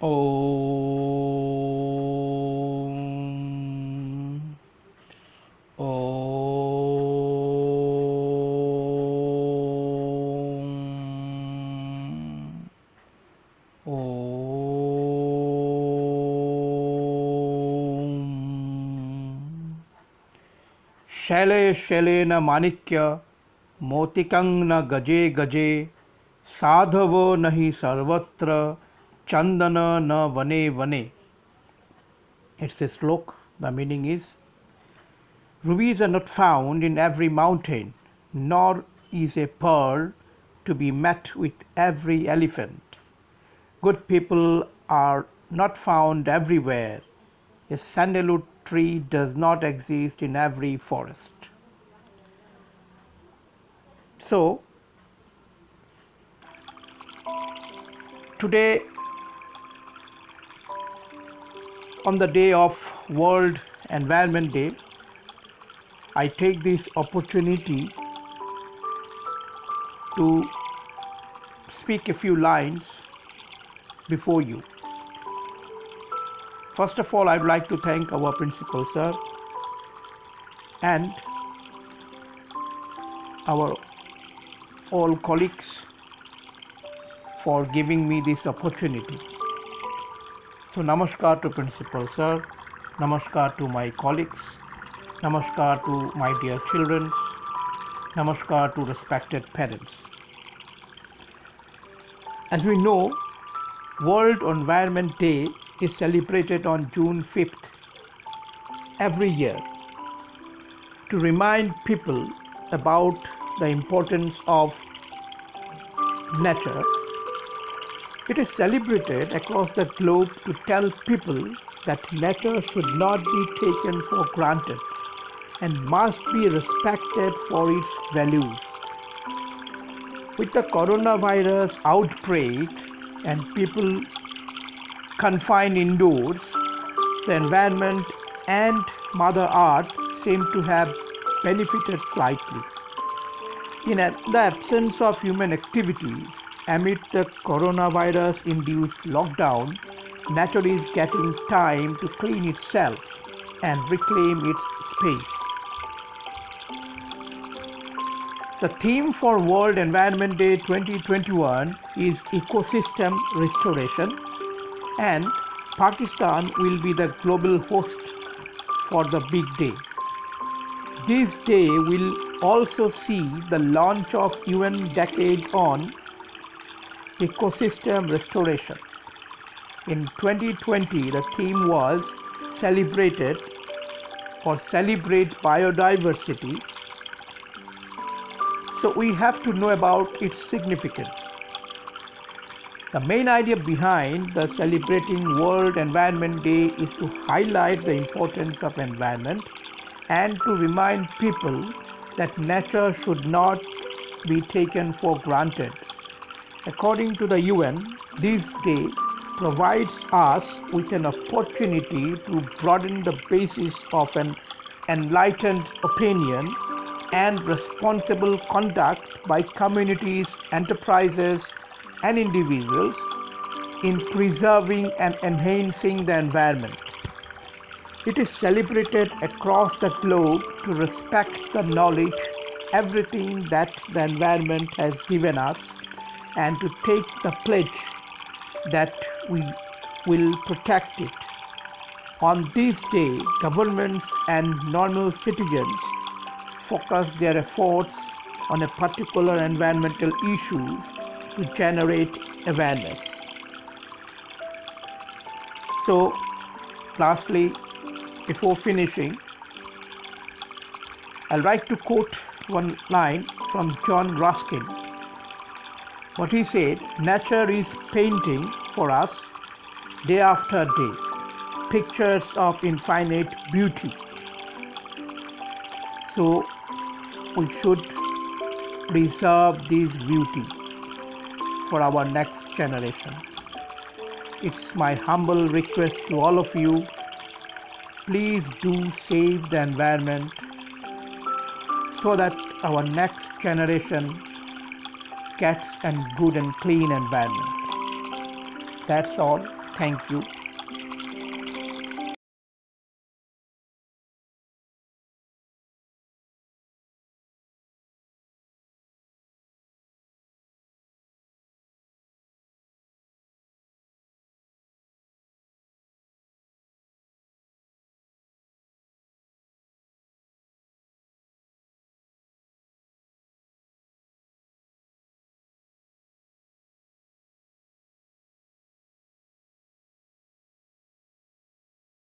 Om. Om. Om. Shelley Shailen माणिक्य मोतिकं न गजे गजे साधवो नहि सर्वत्र चंदन न वने वने. It's a slok. The meaning is, rubies are not found in every mountain, nor is a pearl to be met with every elephant. Good people are not found everywhere. A sandalwood tree does not exist in every forest. So, today, on the day of World Environment Day, I take this opportunity to speak a few lines before you. First of all, I would like to thank our principal sir and our all colleagues for giving me this opportunity. So namaskar to principal sir, namaskar to my colleagues, namaskar to my dear children, namaskar to respected parents. As we know, World Environment Day is celebrated on June 5th every year to remind people about the importance of nature. It is celebrated across the globe to tell people that nature should not be taken for granted and must be respected for its values. With the coronavirus outbreak and people confined indoors, the environment and Mother Earth seem to have benefited slightly. In the absence of human activities, amid the coronavirus-induced lockdown, nature is getting time to clean itself and reclaim its space. The theme for World Environment Day 2021 is Ecosystem Restoration, and Pakistan will be the global host for the big day. This day will also see the launch of UN Decade on Ecosystem Restoration. In 2020, the theme was Celebrate Biodiversity. So we have to know about its significance. The main idea behind the celebrating World Environment Day is to highlight the importance of environment and to remind people that nature should not be taken for granted. According to the UN, this day provides us with an opportunity to broaden the basis of an enlightened opinion and responsible conduct by communities, enterprises, and individuals in preserving and enhancing the environment. It is celebrated across the globe to respect the knowledge, everything that the environment has given us, and to take the pledge that we will protect it. On this day, governments and normal citizens focus their efforts on a particular environmental issues to generate awareness. So, lastly, before finishing, I'd like to quote one line from John Ruskin. What he said, nature is painting for us day after day, pictures of infinite beauty. So we should preserve this beauty for our next generation. It's my humble request to all of you, please do save the environment so that our next generation gets a good and clean environment. That's all. Thank you.